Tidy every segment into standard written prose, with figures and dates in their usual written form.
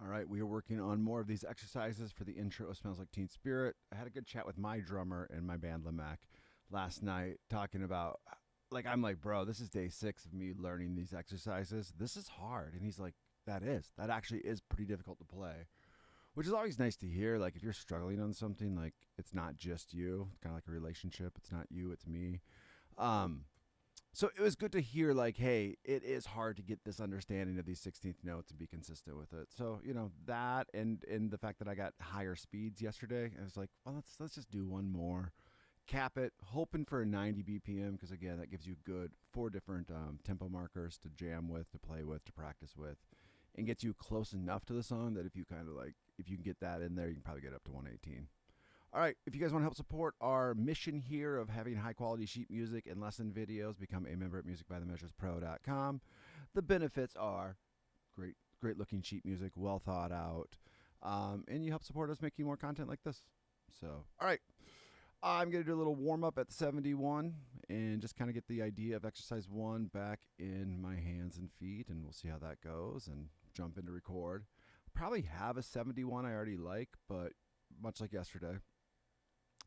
All right, we are working on more of these exercises for the intro of Smells Like Teen Spirit. I had a good chat with my drummer and my band Lamech last night talking about, like, I'm like, bro, this is day 6 of me learning these exercises. This is hard. And he's like, that actually is pretty difficult to play, which is always nice to hear. Like, if you're struggling on something, like, it's not just you. It's kind of like a relationship. It's not you, it's me. So it was good to hear, like, hey, it is hard to get this understanding of these 16th notes and be consistent with it. So, that and the fact that I got higher speeds yesterday, I was like, well, let's just do one more. Cap it, hoping for a 90 BPM, because, again, that gives you good 4 different tempo markers to jam with, to play with, to practice with, and gets you close enough to the song that if you can get that in there, you can probably get up to 118. All right, if you guys want to help support our mission here of having high-quality sheet music and lesson videos, become a member at musicbythemeasurespro.com. The benefits are great-looking sheet music, well thought out, and you help support us making more content like this. So, all right, I'm going to do a little warm-up at 71 and just kind of get the idea of exercise 1 back in my hands and feet, and we'll see how that goes and jump into record. Probably have a 71 I already like, but much like yesterday,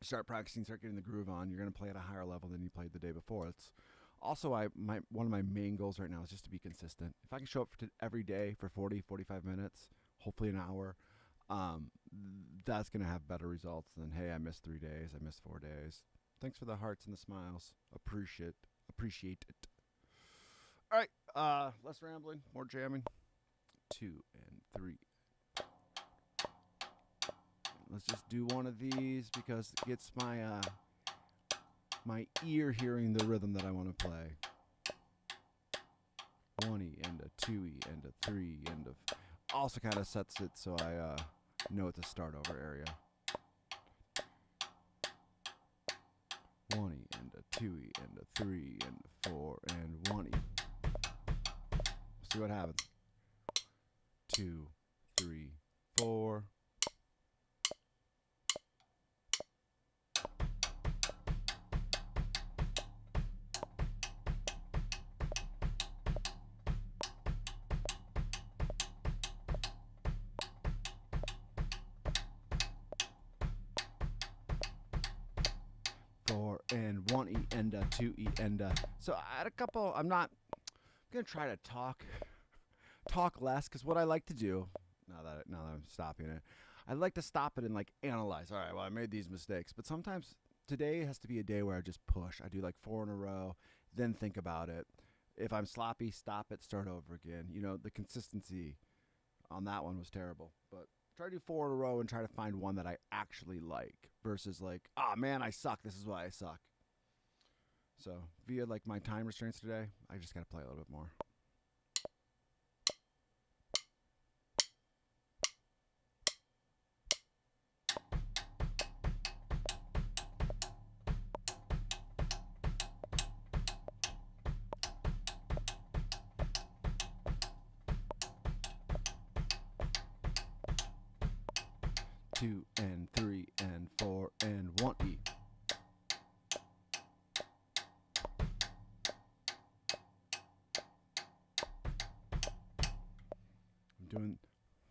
start practicing, start getting the groove on. You're going to play at a higher level than you played the day before. It's also one of my main goals right now is just to be consistent. If I can show up every day for 40-45 minutes, hopefully an hour, that's going to have better results than, hey, I missed 3 days, I missed 4 days. Thanks for the hearts and the smiles. Appreciate it. All right, less rambling, more jamming. 2 and 3. Let's just do one of these because it gets my ear hearing the rhythm that I want to play. 1E and a 2E and a 3 and a... Also kind of sets it so I know it's a start over area. 1E and a 2E and a 3 and a 4 and 1E. We'll see what happens. 2, 3, 4... 4 and 1E and a 2E and a... So I had a couple... I'm going to try to talk less, because what I like to do, now that I'm stopping it, I like to stop it and, like, analyze. All right, well, I made these mistakes. But sometimes today has to be a day where I just push. I do like 4 in a row, then think about it. If I'm sloppy, stop it, start over again. The consistency on that one was terrible. But try to do 4 in a row and try to find one that I actually like versus like, oh, man, I suck. This is why I suck. So via, like, my time restraints today, I just got to play a little bit more. Two and 3 and 4 and 1E. I'm doing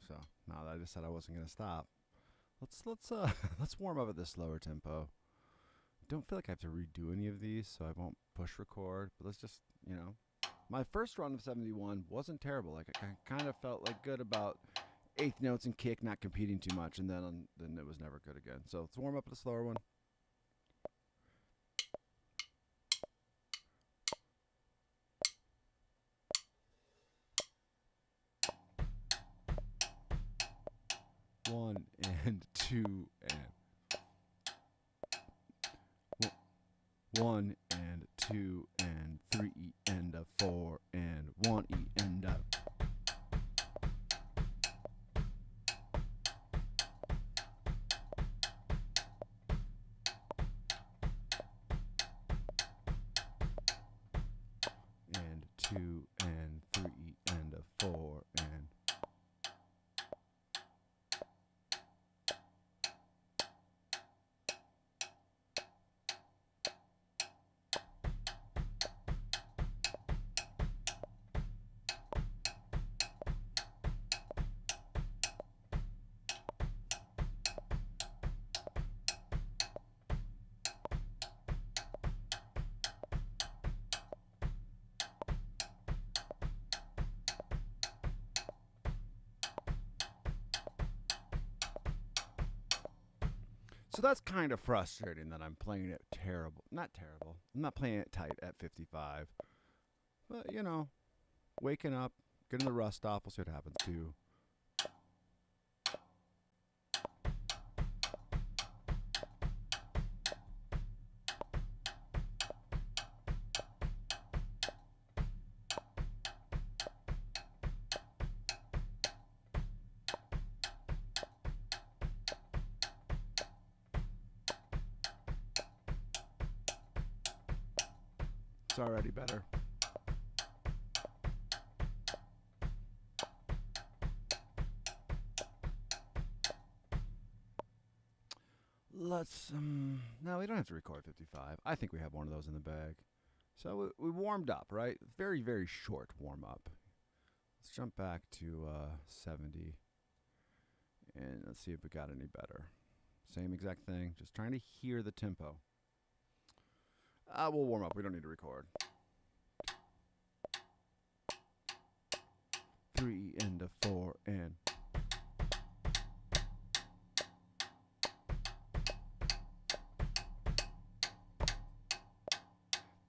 so now that I just said I wasn't gonna stop. Let's warm up at this slower tempo. I don't feel like I have to redo any of these, so I won't push record. But let's just my first run of 71 wasn't terrible. Like, I kind of felt like good about eighth notes and kick, not competing too much, and then it was never good again. So let's warm up with a slower one. One and 2 and 1 and 2 and 3 and a 4 and 1E and a... and 2 and 3 and a 4 and... So that's kind of frustrating that I'm playing it terrible. Not terrible. I'm not playing it tight at 55. But, you know, waking up, getting the rust off, we'll see what happens too. It's already better. Let's, no, we don't have to record 55. I think we have one of those in the bag. So we warmed up, right? Very, very short warm up. Let's jump back to 70. And let's see if it got any better. Same exact thing, just trying to hear the tempo. We'll warm up, we don't need to record. 3 and a 4 and...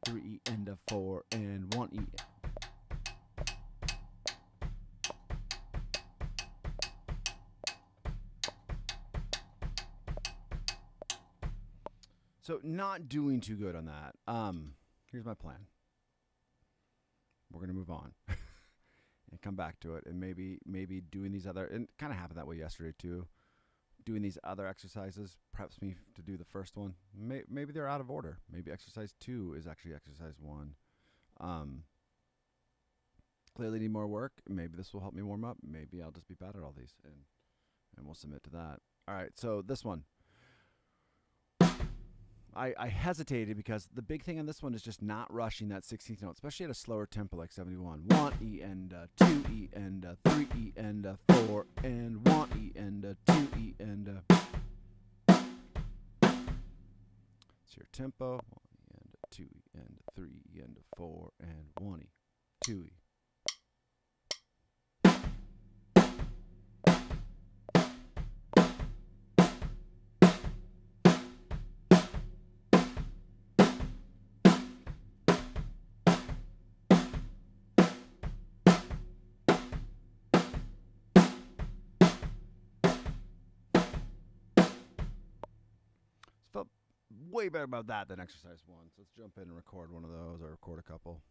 Three and a 4 and 1 E. So not doing too good on that. Here's my plan. We're gonna move on and come back to it, and maybe doing these other, and kind of happened that way yesterday too. Doing these other exercises preps me to do the first one. Maybe they're out of order. Maybe exercise 2 is actually exercise 1. Clearly need more work. Maybe this will help me warm up. Maybe I'll just be bad at all these, and we'll submit to that. All right, so this one. I hesitated because the big thing on this one is just not rushing that 16th note, especially at a slower tempo like 71. 1 E and 2 E and 3 E and 4 and 1 E and 2 E and it's your tempo. 1 E and 2 E and 3 E and 4 and 1 E, 2 E. Felt way better about that than exercise 1. So let's jump in and record one of those, or record a couple.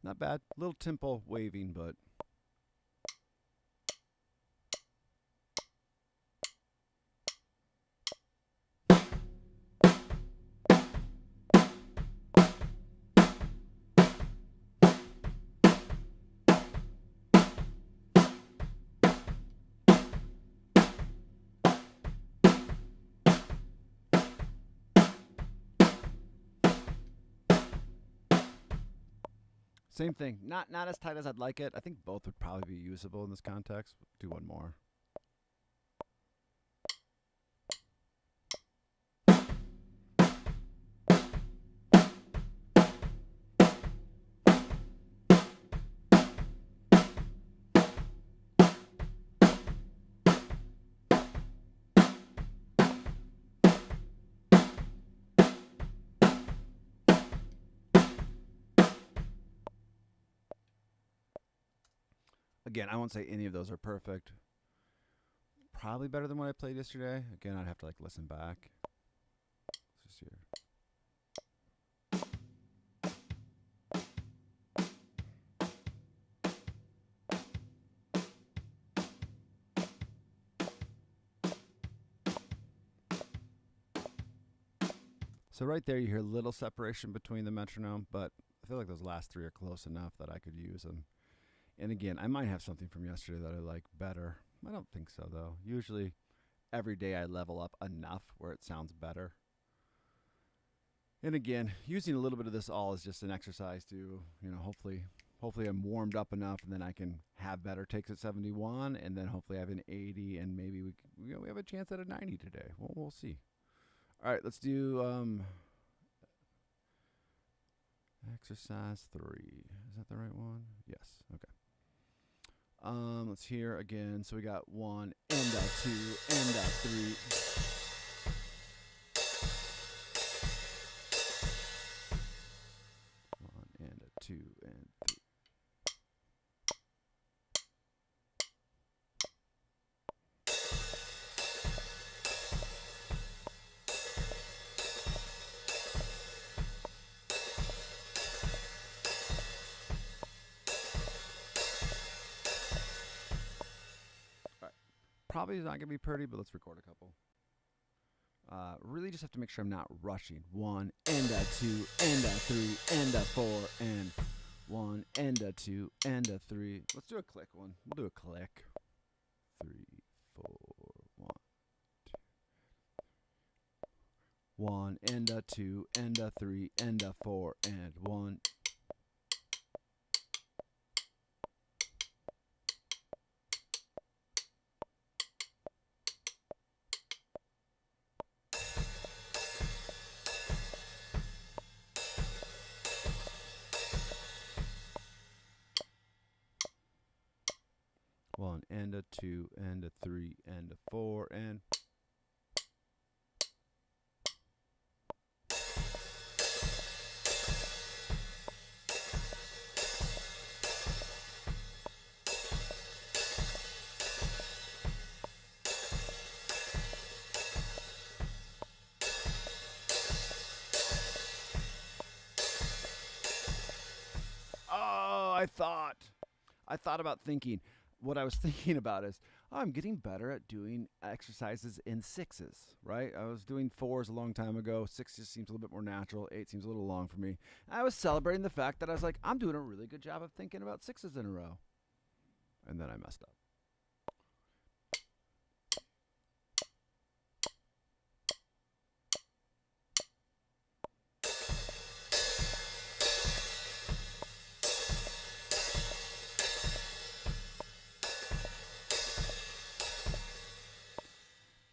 Not bad. Little tempo waving, but same thing. Not as tight as I'd like it. I think both would probably be usable in this context. Do one more. Again, I won't say any of those are perfect. Probably better than what I played yesterday. Again, I'd have to like listen back. Let's just hear. So right there, you hear a little separation between the metronome, but I feel like those last 3 are close enough that I could use them. And again, I might have something from yesterday that I like better. I don't think so, though. Usually, every day I level up enough where it sounds better. And again, using a little bit of this all as just an exercise to, hopefully I'm warmed up enough, and then I can have better takes at 71, and then hopefully I have an 80, and maybe we have a chance at a 90 today. Well, we'll see. All right, let's do exercise 3. Is that the right one? Yes. Okay. Let's hear again. So we got 1 and a 2 and a 3. And a 2 and 3. All right. Probably not going to be pretty, but let's record a couple. Really just have to make sure I'm not rushing. 1 and a 2 and a 3 and a 4 and 1 and a 2 and a 3. Let's do a click one. We'll do a click. 3, 4, 1, 2. 1 and a 2 and a 3 and a 4 and 1. One and a 2 and a 3 and a 4 and 'I thought about thinking, what I was thinking about is, I'm getting better at doing exercises in 6s, right? I was doing 4s a long time ago. 6 just seems a little bit more natural. 8 seems a little long for me. I was celebrating the fact that I was like, I'm doing a really good job of thinking about 6s in a row. And then I messed up.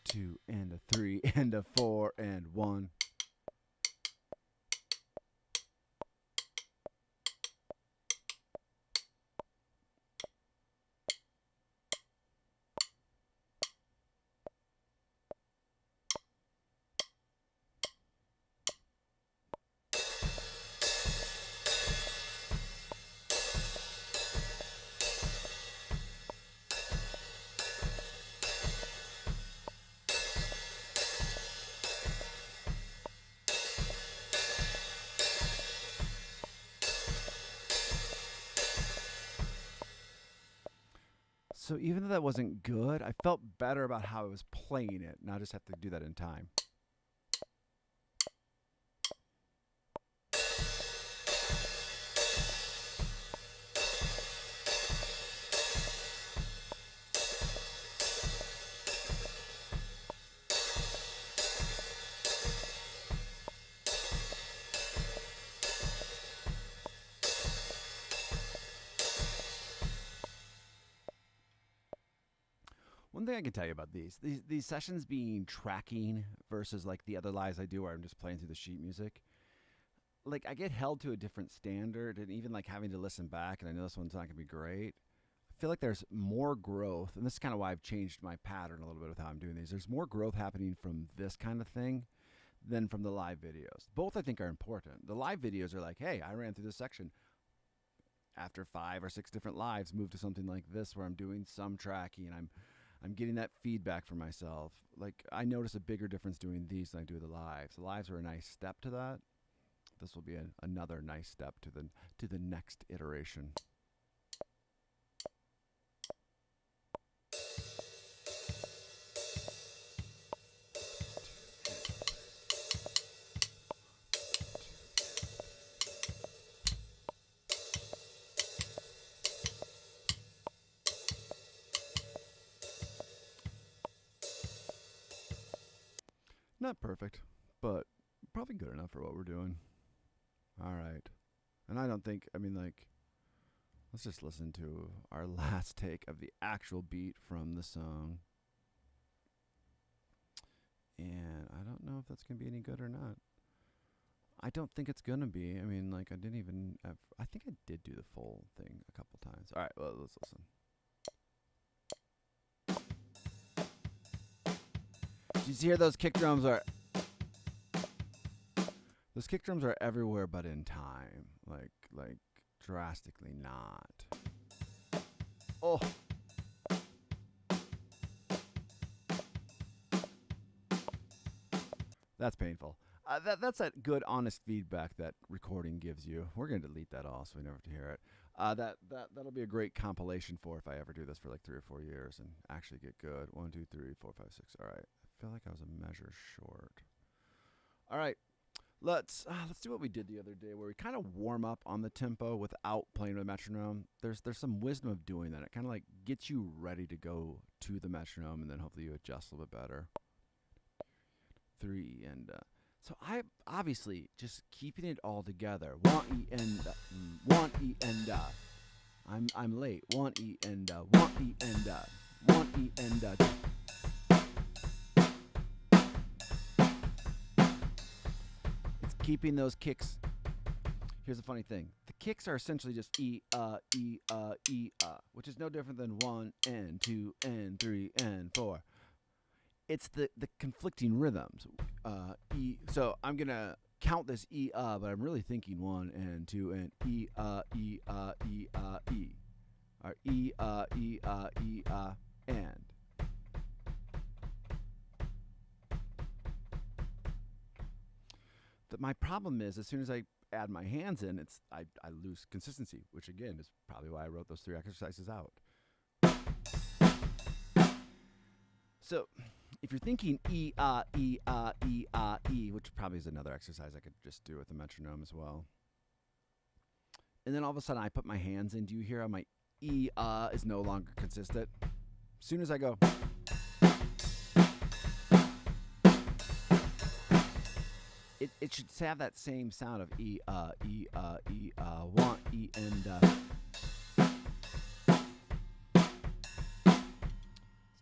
Two and a 3 and a 4 and 1. So even though that wasn't good, I felt better about how I was playing it. Now I just have to do that in time. One thing I can tell you about these sessions being tracking versus like the other lives I do where I'm just playing through the sheet music, like I get held to a different standard, and even like having to listen back, and I know this one's not going to be great. I feel like there's more growth, and this is kind of why I've changed my pattern a little bit with how I'm doing these. There's more growth happening from this kind of thing than from the live videos. Both I think are important. The live videos are like, hey, I ran through this section. After 5 or 6 different lives, move to something like this where I'm doing some tracking, and I'm getting that feedback for myself. Like I notice a bigger difference doing these than I do the lives. The lives are a nice step to that. This will be another nice step to the next iteration. Not perfect, but probably good enough for what we're doing. All right. And I don't think, I mean, like, let's just listen to our last take of the actual beat from the song. And I don't know if that's going to be any good or not. I don't think it's going to be. I mean, like, I didn't even have, I think I did do the full thing a couple times. All right, well, let's listen. Did you hear those kick drums are... Those kick drums are everywhere but in time. Like drastically not. Oh. That's painful. That's that good, honest feedback that recording gives you. We're going to delete that all so we never have to hear it. That'll be a great compilation for if I ever do this for like 3 or 4 years and actually get good. 1, 2, 3, 4, 5, 6. All right. I feel like I was a measure short. All right. Let's do what we did the other day, where we kind of warm up on the tempo without playing with a metronome. There's some wisdom of doing that. It kind of like gets you ready to go to the metronome, and then hopefully you adjust a little bit better. 3 and so I obviously just keeping it all together. 1 E and 1 E and I'm late. 1 E and 1 E and 1 E and keeping those kicks. Here's the funny thing. The kicks are essentially just E, E, E, which is no different than 1 and 2 and 3 and 4. It's the conflicting rhythms. E. So I'm going to count this E, but I'm really thinking 1 and 2 and E, E, E, E. Or E, E, E, and. My problem is, as soon as I add my hands in, I lose consistency, which again is probably why I wrote those 3 exercises out. So, if you're thinking E, E, E, E, which probably is another exercise I could just do with the metronome as well. And then all of a sudden I put my hands in. Do you hear how my E, is no longer consistent? As soon as I go... It should have that same sound of E, E, E, 1, E, and let's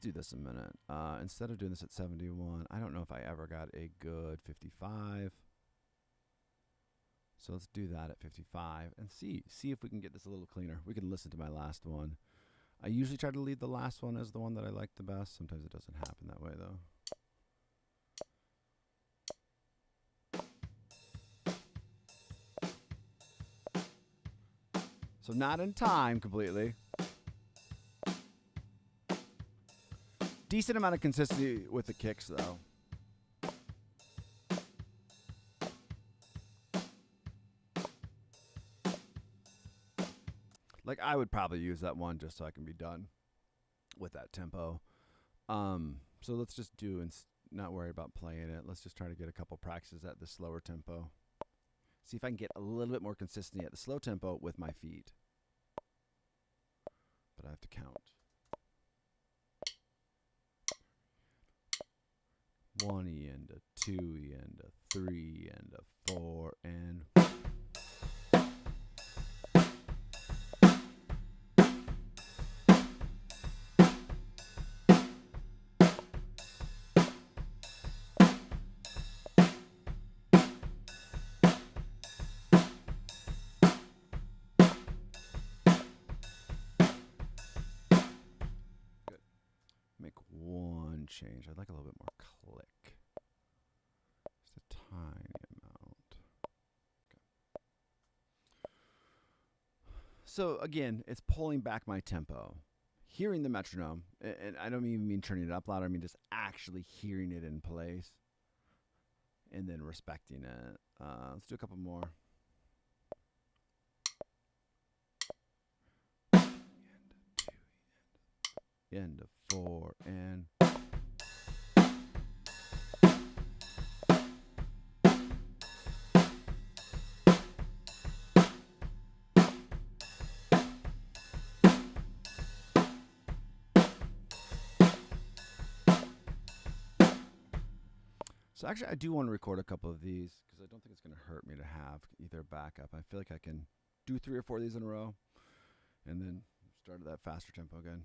do this a minute. Instead of doing this at 71, I don't know if I ever got a good 55. So let's do that at 55 and see if we can get this a little cleaner. We can listen to my last one. I usually try to leave the last one as the one that I like the best. Sometimes it doesn't happen that way, though. So not in time completely. Decent amount of consistency with the kicks, though. Like, I would probably use that one just so I can be done with that tempo. So let's just do and not worry about playing it. Let's just try to get a couple practices at the slower tempo. See if I can get a little bit more consistency at the slow tempo with my feet. But I have to count. 1 E and a 2 E and a 3 and a 4 and... Make one change. I'd like a little bit more click. Just a tiny amount. Okay. So again, it's pulling back my tempo. Hearing the metronome, and I don't even mean turning it up louder, I mean just actually hearing it in place. And then respecting it. Let's do a couple more. End of 4 and So actually, I do want to record a couple of these because I don't think it's going to hurt me to have either backup. I feel like I can do 3 or 4 of these in a row and then start at that faster tempo again.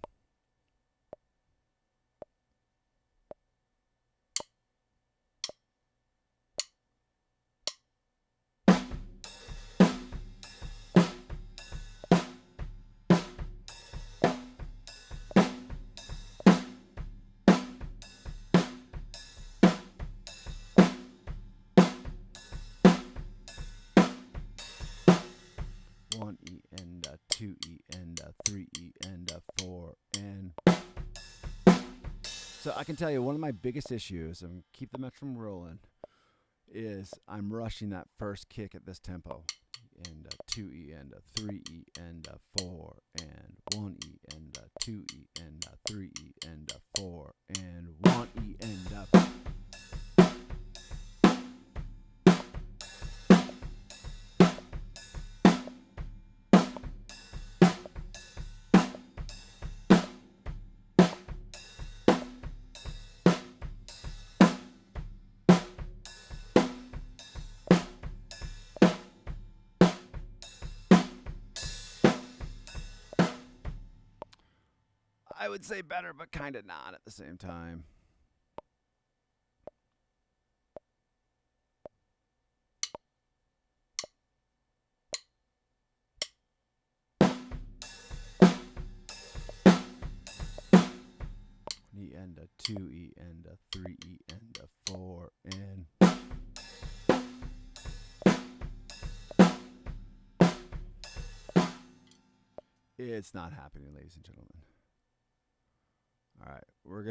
One E and a 2 E and a 3 E and a 4 and. So I can tell you one of my biggest issues, and keep the metronome rolling, is I'm rushing that first kick at this tempo. And a 2 E and a 3 E and a 4 and 1 E and a 2 E and a 3 E and a 4 and 1 E and a. I would say better, but kind of not at the same time. E and a 2 E and a 3 E and a 4 and. It's not happening, ladies and gentlemen. All right, we're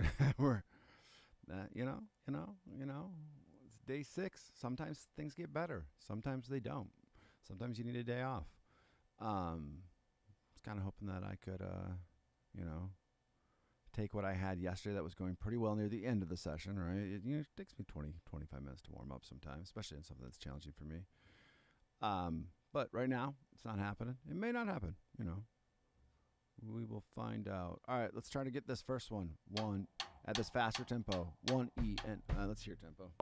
you know, it's day 6. Sometimes things get better. Sometimes they don't. Sometimes you need a day off. I was kind of hoping that I could, take what I had yesterday that was going pretty well near the end of the session, right? It takes me 20, 25 minutes to warm up sometimes, especially in something that's challenging for me. But right now, it's not happening. It may not happen, We will find out. All right, let's try to get this first one. 1 at this faster tempo. 1 E and let's hear tempo.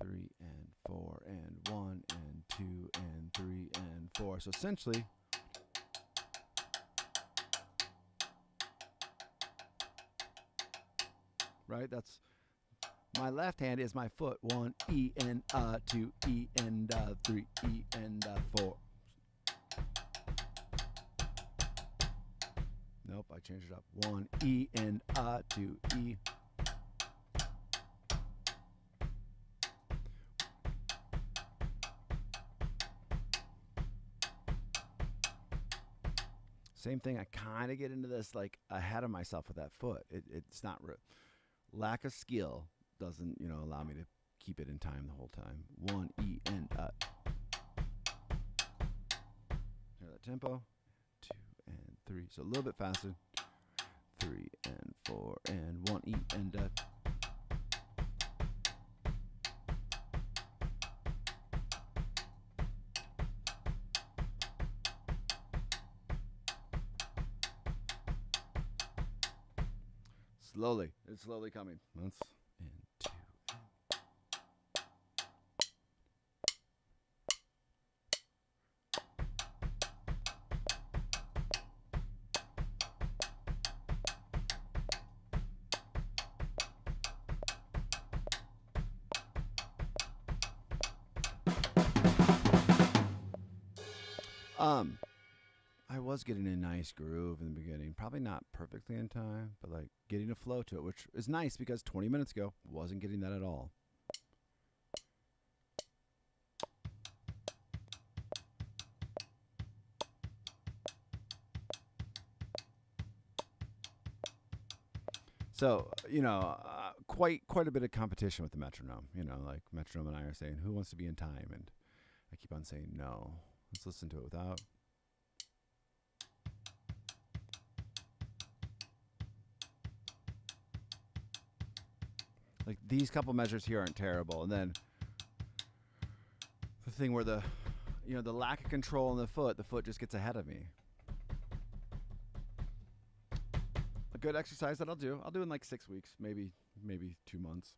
3 and 4 and 1 and 2 and 3 and 4. So essentially, right? That's my left hand is my foot. 1 E and 2 E and 3 E and 4. Nope, I changed it up. 1 E and 2 E. Same thing. I kind of get into this like ahead of myself with that foot. It's not lack of skill doesn't allow me to keep it in time the whole time. 1 E and hear that tempo. 2 and 3. So a little bit faster. 3 and 4 and 1 E and slowly. It's slowly coming. That's and 2 I was getting a nice groove in the beginning. Probably not perfectly in time, but like getting a flow to it, which is nice because 20 minutes ago, wasn't getting that at all. So, quite a bit of competition with the metronome. Like metronome and I are saying, who wants to be in time? And I keep on saying, no. Let's listen to it without. Like these couple measures here aren't terrible. And then the thing where the lack of control in the foot just gets ahead of me. A good exercise that I'll do in like 6 weeks, maybe 2 months.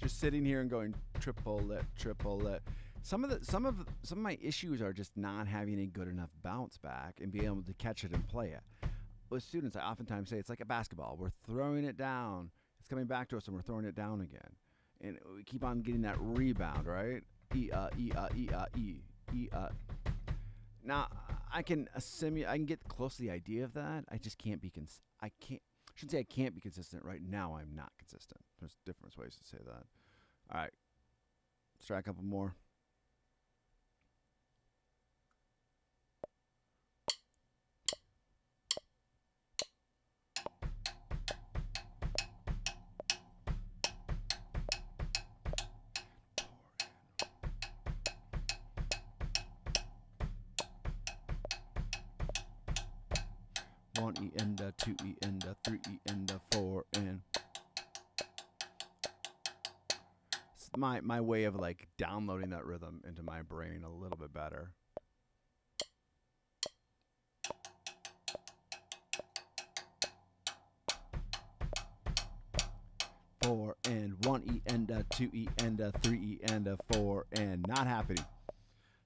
just sitting here and going triplet. Some of my issues are just not having a good enough bounce back and being able to catch it and play it. With students, I oftentimes say it's like a basketball. We're throwing it down, it's coming back to us, and we're throwing it down again, and we keep on getting that rebound, right? Now I can get close to the idea of that. I just can't be I shouldn't say I can't be consistent. Right now, I'm not consistent. There's different ways to say that. All right, let's try a couple more. One E and a 2 E and a 3 E and a 4 and it's my way of like downloading that rhythm into my brain a little bit better. Four and 1 E and a 2 E and a 3 E and a 4 and not happening.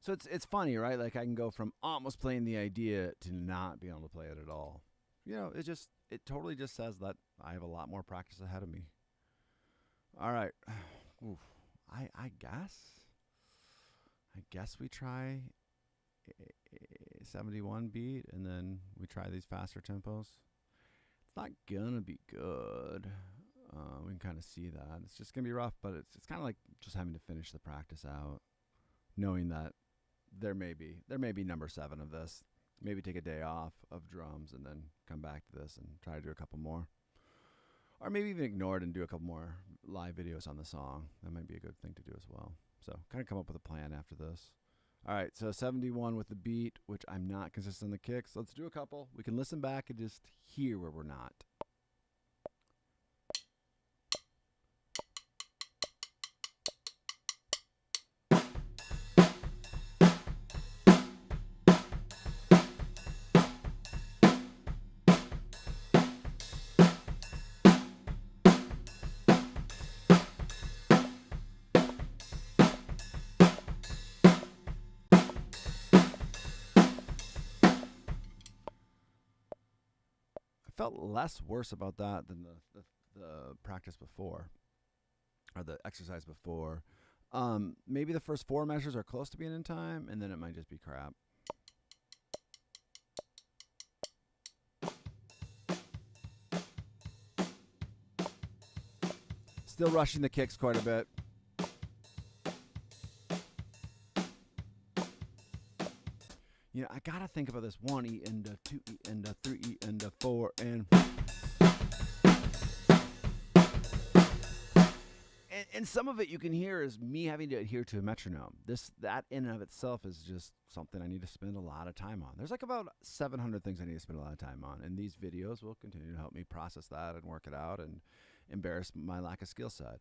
So it's funny, right? Like I can go from almost playing the idea to not being able to play it at all. You know, it totally just says that I have a lot more practice ahead of me. All right. Oof. I guess we try a 71 beat and then we try these faster tempos. It's not gonna be good. We can kind of see that. It's just gonna be rough, but it's kind of like just having to finish the practice out, knowing that there may be number 7 of this. Maybe take a day off of drums and then come back to this and try to do a couple more. Or maybe even ignore it and do a couple more live videos on the song. That might be a good thing to do as well. So kind of come up with a plan after this. All right, so 71 with the beat, which I'm not consistent on the kicks. Let's do a couple. We can listen back and just hear where we're not. Felt less worse about that than the practice before, or the exercise before. Maybe the first 4 measures are close to being in time, and then it might just be crap. Still rushing the kicks quite a bit. You know, I gotta think about this 1 E and a 2 E and a 3 E and a 4 and some of it you can hear is me having to adhere to a metronome. That in and of itself is just something I need to spend a lot of time on. There's like about 700 things I need to spend a lot of time on, and these videos will continue to help me process that and work it out and embarrass my lack of skill set.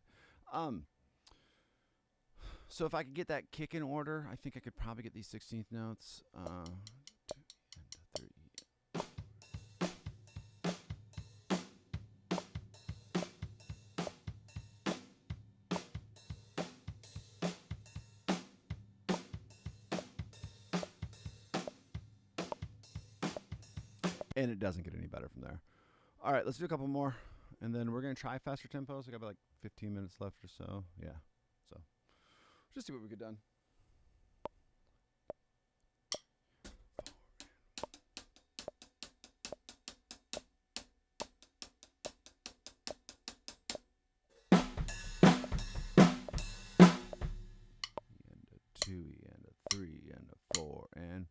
So if I could get that kick in order, I think I could probably get these 16th notes. 2 and 3. And it doesn't get any better from there. All right, let's do a couple more, and then we're going to try faster tempos. We got about like 15 minutes left or so. Yeah, so just see what we get done. And a 2 and a 3 and a 4 and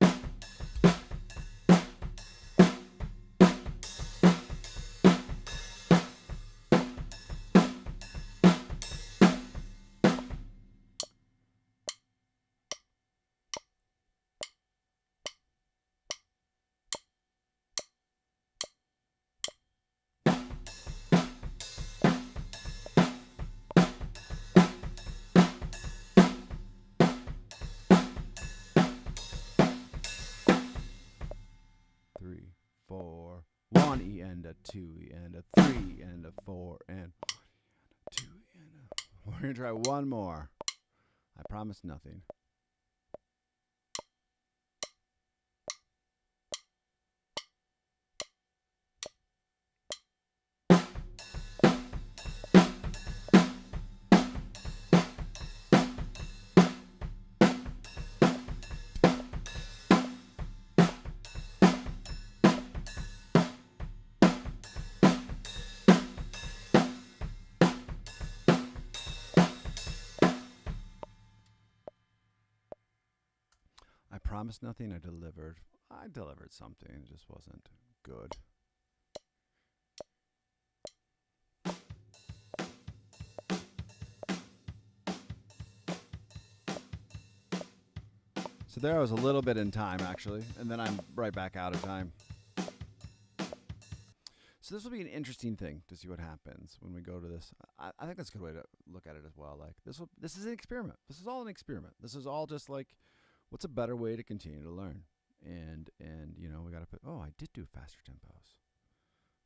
3, 4, 1 E and a 2 E and a 3 and a 4 and 2 E and a We're going to try one more. I promise nothing. I promised nothing. I delivered. I delivered something. It just wasn't good. So there I was a little bit in time, actually. And then I'm right back out of time. So this will be an interesting thing to see what happens when we go to this. I think that's a good way to look at it as well. Like this is an experiment. This is all an experiment. This is all just like, what's a better way to continue to learn? And you know, we got to put, oh, I did do faster tempos.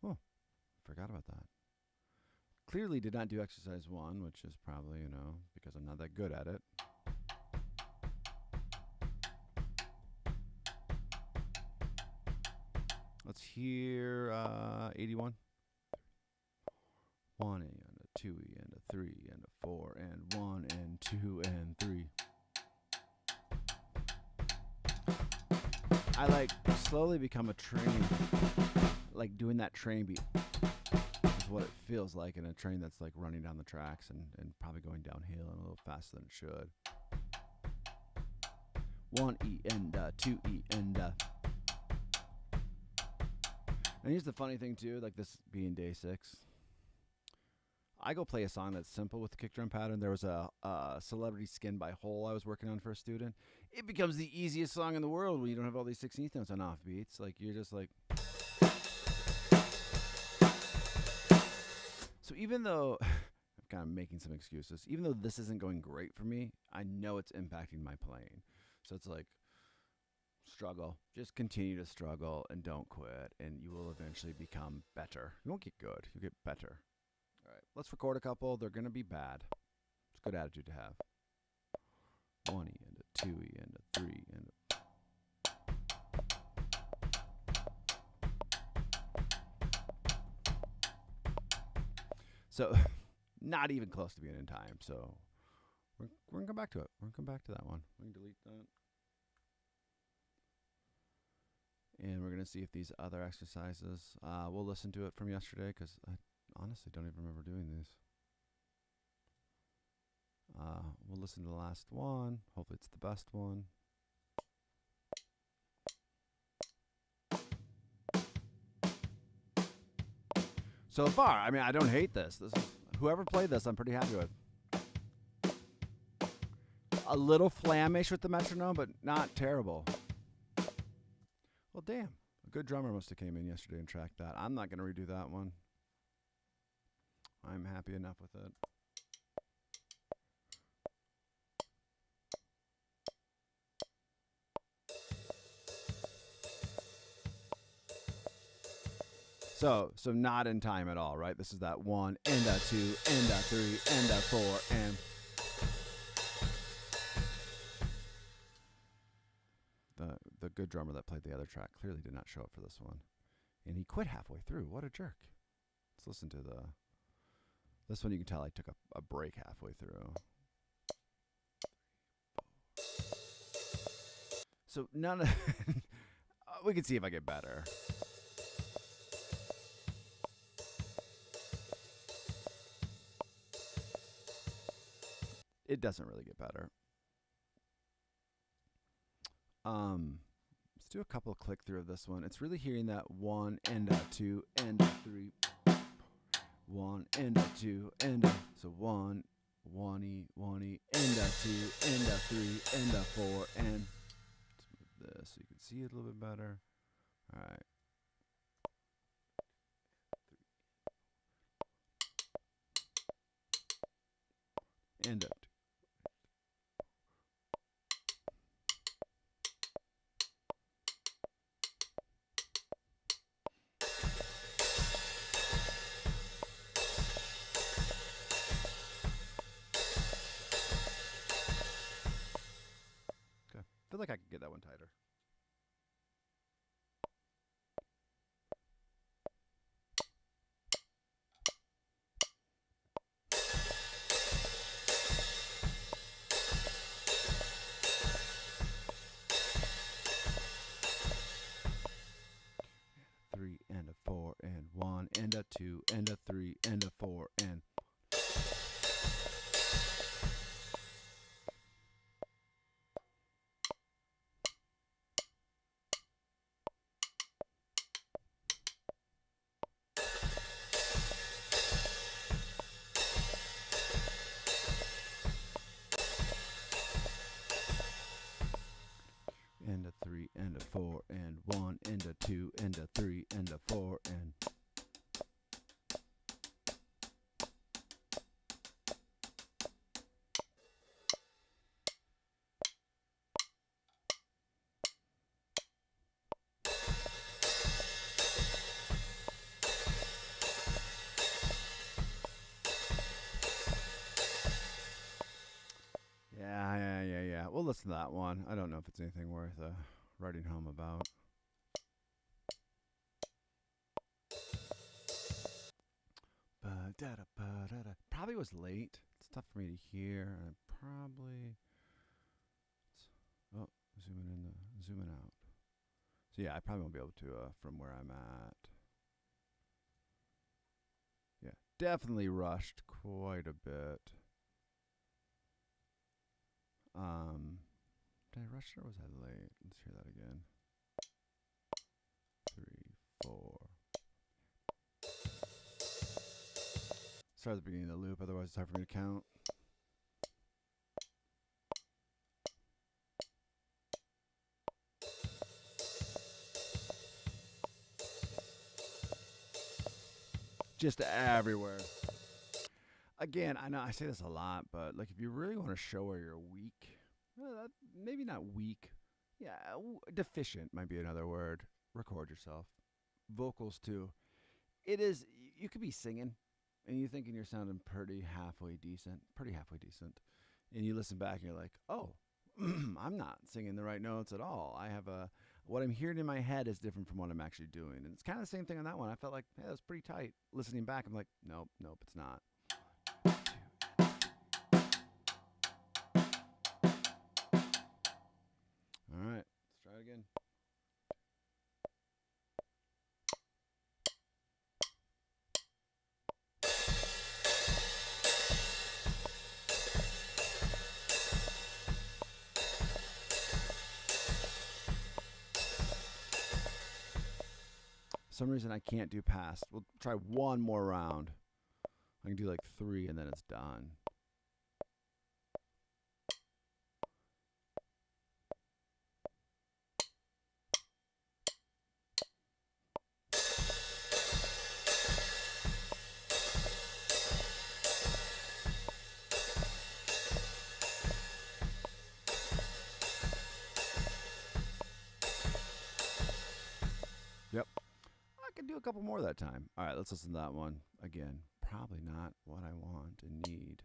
Oh, forgot about that. Clearly did not do exercise 1, which is probably, you know, because I'm not that good at it. Let's hear 81. 1E and a 2E and a 3 and a 4 and 1 and 2 and 3. I like slowly become a train, like doing that train beat is what it feels like in a train that's like running down the tracks and probably going downhill and a little faster than it should. 1E and 2E and And here's the funny thing too, like this being day 6. I go play a song that's simple with the kick drum pattern. There was a Celebrity Skin by Hole I was working on for a student. It becomes the easiest song in the world when you don't have all these 16th notes on off beats. Like you're just like. So even though I'm kind of making some excuses, even though this isn't going great for me, I know it's impacting my playing. So it's like, struggle. Just continue to struggle and don't quit, and you will eventually become better. You won't get good. You'll get better. All right, let's record a couple. They're going to be bad. It's a good attitude to have. 1E and a 2E and a 3 and a... So, not even close to being in time. So, we're going to come back to it. We're going to come back to that one. We can delete that. And we're going to see if these other exercises, we'll listen to it from yesterday because I honestly don't even remember doing these. We'll listen to the last one. Hopefully it's the best one. So far, I mean, I don't hate this. This is, whoever played this, I'm pretty happy with. A little flammish with the metronome, but not terrible. Well, damn. A good drummer must have came in yesterday and tracked that. I'm not going to redo that one. I'm happy enough with it. So not in time at all, right? This is that 1 and a 2 and a 3 and a 4 and... The good drummer that played the other track clearly did not show up for this one. And he quit halfway through. What a jerk. Let's listen to the... This one you can tell I took a break halfway through. So none of... we can see if I get better. It doesn't really get better. Let's do a couple of click through of this one. It's really hearing that 1 and a 2 and a 3. 1 and a 2 and a... So 1, 1E, 1E, and a 2 and a 3 and a 4 and... Let's move this so you can see it a little bit better. All right. And a 2. that one tighter. Three and a 4 and 1 and a 2 and a 3 and a 4 and and a 3 and a 4 and 1 and a 2 and a 3 and a 4 and yeah. We'll listen to that one. I don't know if it's anything worth writing home about. Probably was late. It's tough for me to hear. I probably. Oh, zooming out. So yeah, I probably won't be able to from where I'm at. Yeah, definitely rushed quite a bit. Did I rush or was I late? Let's hear that again. 3, 4. Start at the beginning of the loop, otherwise it's hard for me to count. Just everywhere. Again, I know I say this a lot, but like if you really want to show where you're weak, maybe not weak, yeah, deficient might be another word. Record yourself. Vocals too. It is, you could be singing and you thinking you're sounding pretty halfway decent. And you listen back and you're like, oh, I'm not singing the right notes at all. I have what I'm hearing in my head is different from what I'm actually doing. And it's kind of the same thing on that one. I felt like, hey, that was pretty tight. Listening back, I'm like, nope, it's not. All right, let's try it again. Some reason I can't do past. We'll try one more round. I can do like 3 and then it's done. Yep. I could do a couple more that time. All right, let's listen to that one again. Probably not what I want and need.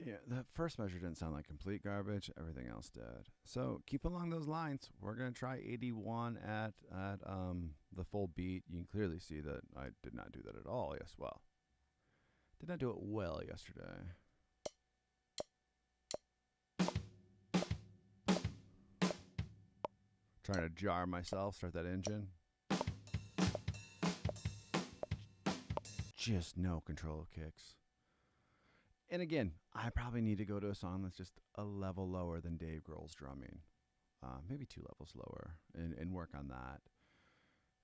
Yeah, the first measure didn't sound like complete garbage. Everything else did. So keep along those lines. We're gonna try 81 at the full beat. You can clearly see that I did not do that at all. Yes, well, did not do it well yesterday. Trying to jar myself. Start that engine. Just no control of kicks. And again, I probably need to go to a song that's just a level lower than Dave Grohl's drumming. Maybe 2 levels lower and work on that.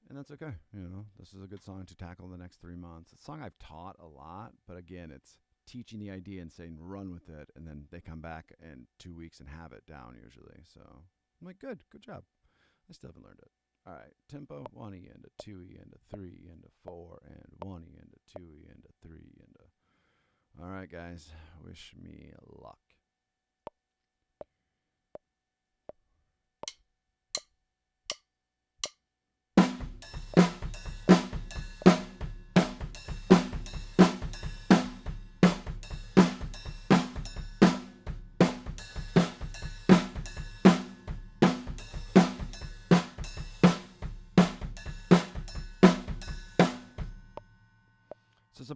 And that's okay. You know, this is a good song to tackle in the next 3 months. It's a song I've taught a lot, but again, it's teaching the idea and saying run with it. And then they come back in 2 weeks and have it down usually. So I'm like, good job. I still haven't learned it. All right, tempo, 1E into 2E into 3 into 4 and 1E into 2E into 3 into. All right, guys, wish me luck.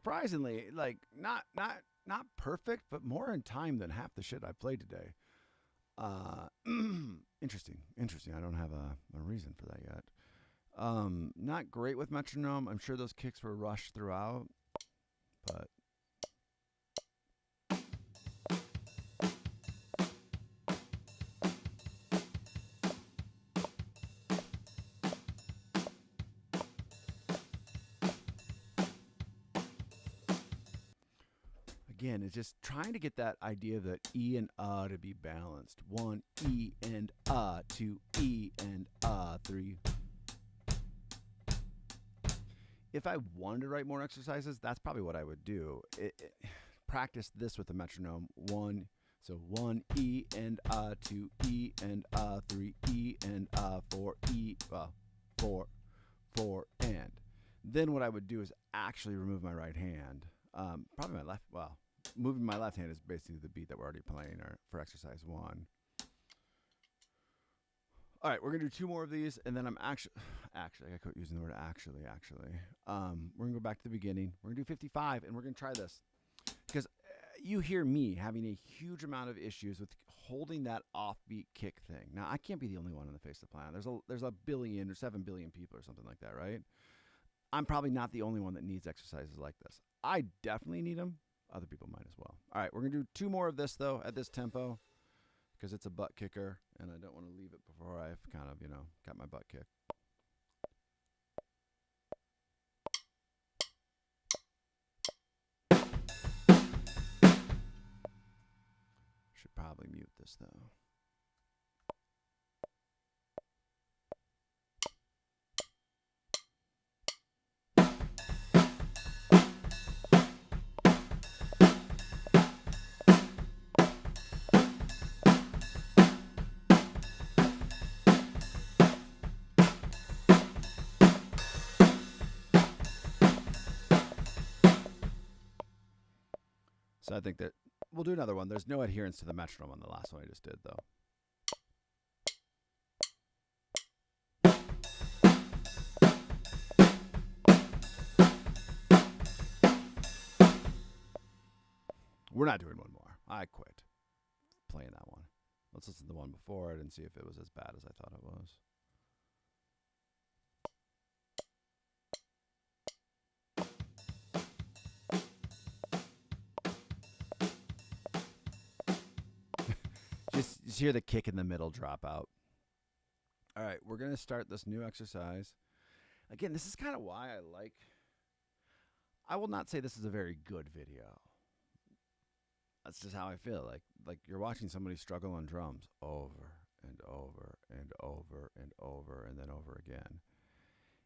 surprisingly, like not perfect, but more in time than half the shit I played today. Interesting. I don't have a reason for that yet. Not great with metronome. I'm sure those kicks were rushed throughout, but again, it's just trying to get that idea that E and to be balanced. 1 E and 2 E and 3. If I wanted to write more exercises, that's probably what I would do. Practice this with the metronome. 1 E and 2 E and 3 E and 4 E 4 and. Then what I would do is actually remove my right hand. Probably my left. Well, moving my left hand is basically the beat that we're already playing for exercise 1. All right, we're gonna do 2 more of these, and then I'm actually, I quit using the word actually. We're gonna go back to the beginning. We're gonna do 55, and we're gonna try this because you hear me having a huge amount of issues with holding that offbeat kick thing. Now, I can't be the only one on the face of the planet. There's a billion or 7 billion people or something like that, right? I'm probably not the only one that needs exercises like this. I definitely need them. Other people might as well. All right, we're going to do 2 more of this, though, at this tempo because it's a butt kicker, and I don't want to leave it before I've kind of, got my butt kicked. Should probably mute this, though. So I think that we'll do another one. There's no adherence to the metronome on the last one I just did, though. We're not doing one more. I quit playing that one. Let's listen to the one before it and see if it was as bad as I thought it was. Just hear the kick in the middle drop out. All right, we're going to start this new exercise. Again, this is kind of why I will not say this is a very good video. That's just how I feel. Like you're watching somebody struggle on drums over and over and over and over and then over again.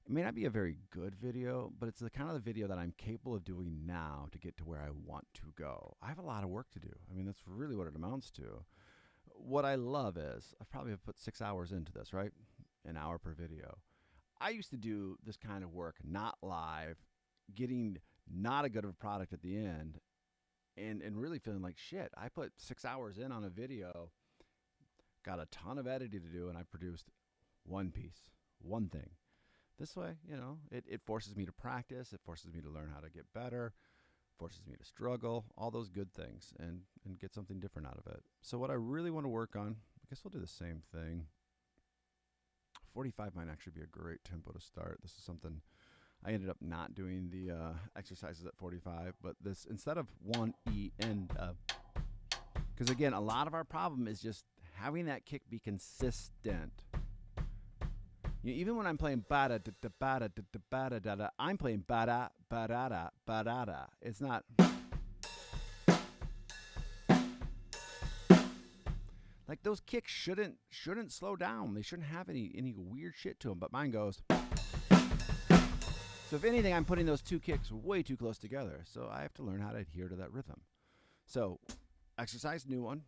It may not be a very good video, but it's the kind of the video that I'm capable of doing now to get to where I want to go. I have a lot of work to do. I mean, that's really what it amounts to. What I love is, I probably have put 6 hours into this, right? An hour per video. I used to do this kind of work, not live, getting not a good of a product at the end, and really feeling like shit. I put 6 hours in on a video, got a ton of editing to do, and I produced one piece, one thing. This way, it forces me to practice. It forces me to learn how to get better. Forces me to struggle, all those good things, and get something different out of it. So what I really want to work on, I guess we'll do the same thing. 45 might actually be a great tempo to start. This is something I ended up not doing the exercises at 45, but this, instead of 1 E and because again, a lot of our problem is just having that kick be consistent. Even when I'm playing ba-da, da-da, ba-da, da-da, I'm playing ba-da, ba-da-da, ba-da-da. It's not. Like those kicks shouldn't slow down. They shouldn't have any weird shit to them, but mine goes. So if anything, I'm putting those 2 kicks way too close together. So I have to learn how to adhere to that rhythm. So exercise 1A.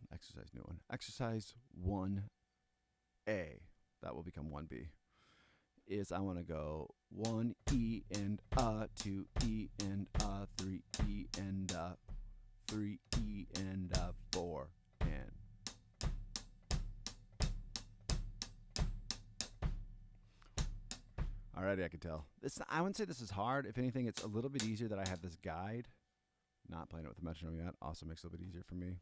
Exercise 1A. That will become 1B. Is I want to go 1 E and 2 E and 3 E and 3 E and 4 and. All already. I can tell. I wouldn't say this is hard. If anything, it's a little bit easier that I have this guide. Not playing it with the metronome yet. Also makes it a little bit easier for me.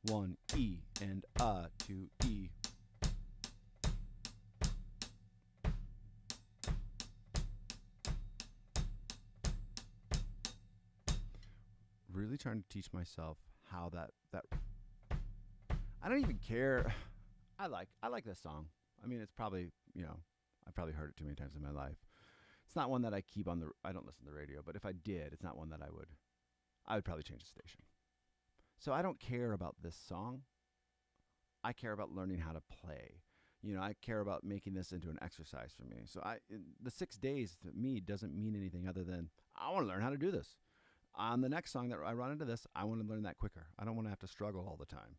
1 E and 2 E. Really trying to teach myself how that I don't even care. I like this song. I mean, it's probably, I've probably heard it too many times in my life. It's not one that I keep on I don't listen to the radio, but if I did, it's not one that I would probably change the station. So I don't care about this song. I care about learning how to play. I care about making this into an exercise for me. So the 6 days to me doesn't mean anything other than I want to learn how to do this. On the next song that I run into this, I want to learn that quicker. I don't want to have to struggle all the time.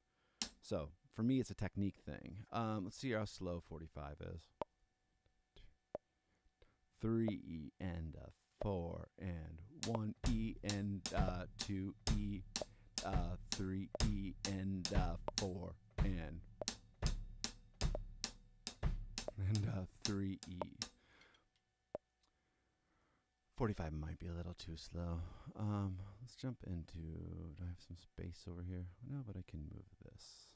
So for me, it's a technique thing. Let's see how slow 45 is. 3 E and 4 and 1 E and 2 E, 3 E and 4 and 3 E. 45 might be a little too slow. Let's jump into, do I have some space over here? No, but I can move this.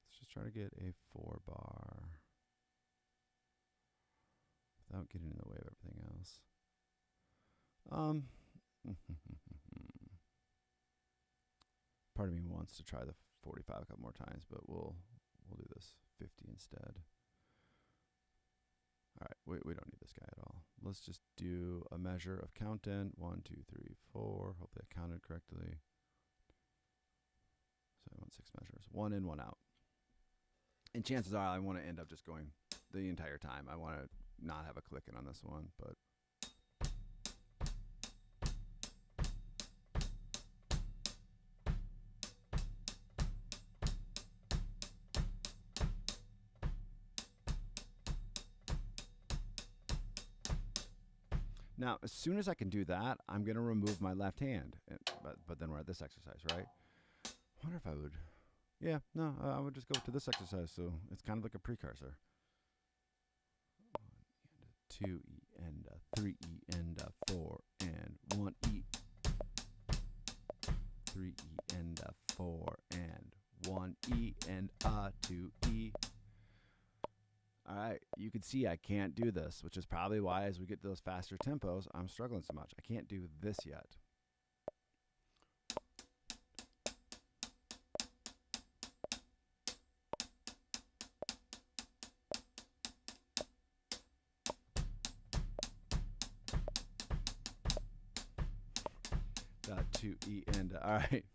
Let's just try to get a 4 bar without getting in the way of everything else. Part of me wants to try the 45 a couple more times, but we'll do this 50 instead. All right, we don't need this guy at all. Let's just do a measure of count in. 1, 2, 3, 4. Hopefully I counted correctly. So I want 6 measures. 1 in, 1 out. And chances are I want to end up just going the entire time. I want to not have a clicking on this one, but now, as soon as I can do that, I'm going to remove my left hand. But then we're at this exercise, right? I wonder if I would. Yeah, no, I would just go to this exercise. So it's kind of like a precursor. 1 and 2 E and 3 E and 4 and 1 E. 3 E and 4 and 1 E and 2 E. All right, you can see I can't do this, which is probably why as we get to those faster tempos, I'm struggling so much. I can't do this yet. To E and all right.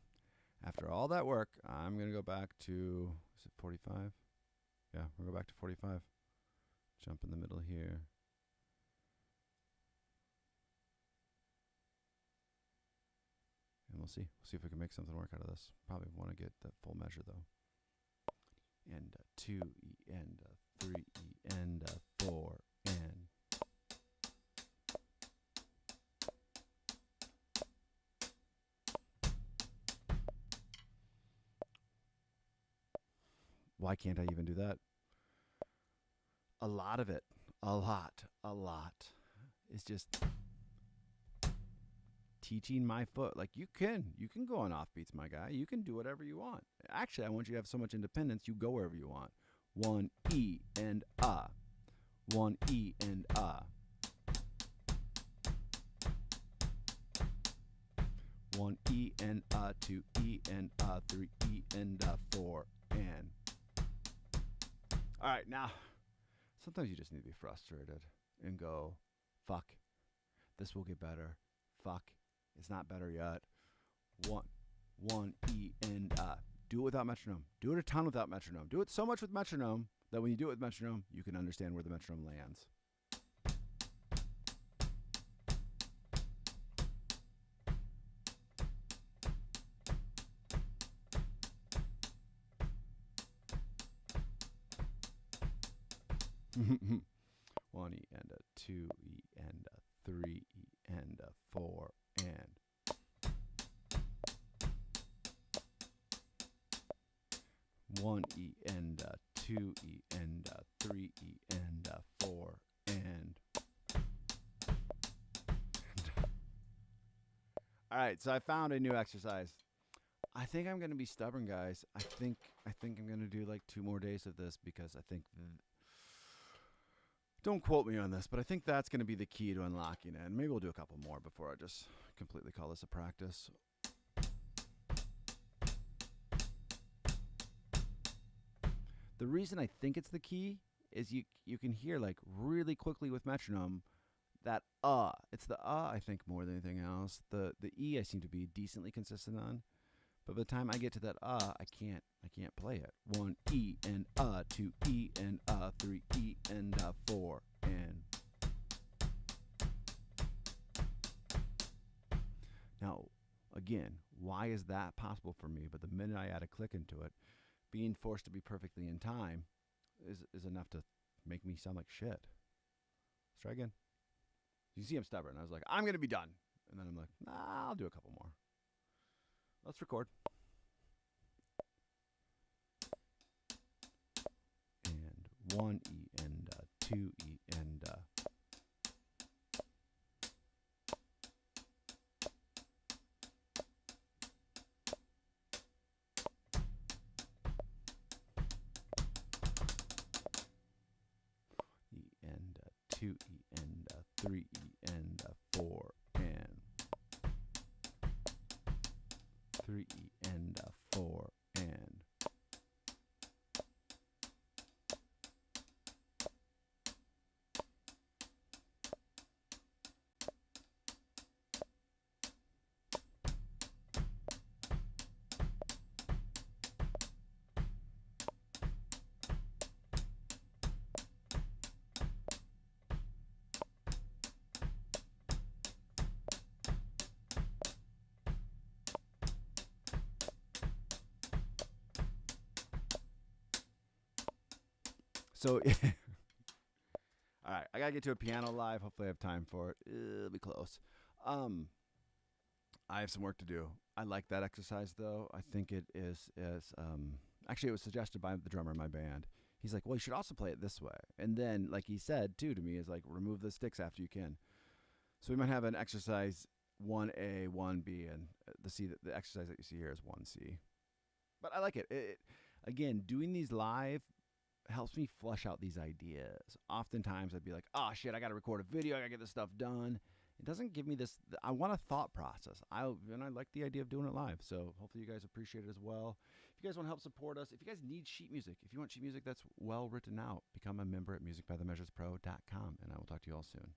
After all that work, I'm gonna go back to, is it 45? Yeah, we'll go back to 45. Jump in the middle here. And we'll see. We'll see if we can make something work out of this. Probably want to get the full measure though. And 2 E and 3 E and 4 and why can't I even do that? A lot of it, a lot is just teaching my foot. Like you can go on offbeats, my guy. You can do whatever you want. Actually, I want you to have so much independence, you go wherever you want. 1 E and 1 E and 1 E and 2 E and 3 E and 4 and. All right, now, sometimes you just need to be frustrated and go, fuck, this will get better. Fuck, it's not better yet. 1 E and do it without metronome. Do it a ton without metronome. Do it so much with metronome that when you do it with metronome, you can understand where the metronome lands. One E and 2 E and 3 E and 4 and 1 E and 2E and 3E and 4 and. All right, so I found a new exercise. I think I'm gonna be stubborn, guys. I think I'm gonna do like 2 more days of this because I think. Don't quote me on this, but I think that's gonna be the key to unlocking it. And maybe we'll do a couple more before I just completely call this a practice. The reason I think it's the key is you can hear like really quickly with metronome that it's the I think more than anything else. The E I seem to be decently consistent on, but by the time I get to that I can't play it. 1 E and 2 E and 3 E and 4 and. Now, again, why is that possible for me? But the minute I add a click into it, being forced to be perfectly in time is enough to make me sound like shit. Let's try again. You see I'm stubborn. I was like, I'm going to be done. And then I'm like, nah, I'll do a couple more. Let's record. And 1 E and 2 E and 2 E and 3 E and 4 and 3 E and 4 and. So, all right, I gotta get to a piano live. Hopefully, I have time for it. It'll be close. I have some work to do. I like that exercise though. I think it is actually it was suggested by the drummer in my band. He's like, well, you should also play it this way. And then, like he said too to me, is like remove the sticks after you can. So we might have an exercise 1A, 1B, and the exercise that you see here is 1C. But I like it. Again, doing these live helps me flush out these ideas. Oftentimes I'd be like, oh shit, I got to record a video. I got to get this stuff done. It doesn't give me this. I want a thought process. I like the idea of doing it live. So hopefully you guys appreciate it as well. If you guys want to help support us, if you guys need sheet music, if you want sheet music that's well written out, become a member at musicbythemeasurespro.com, and I will talk to you all soon.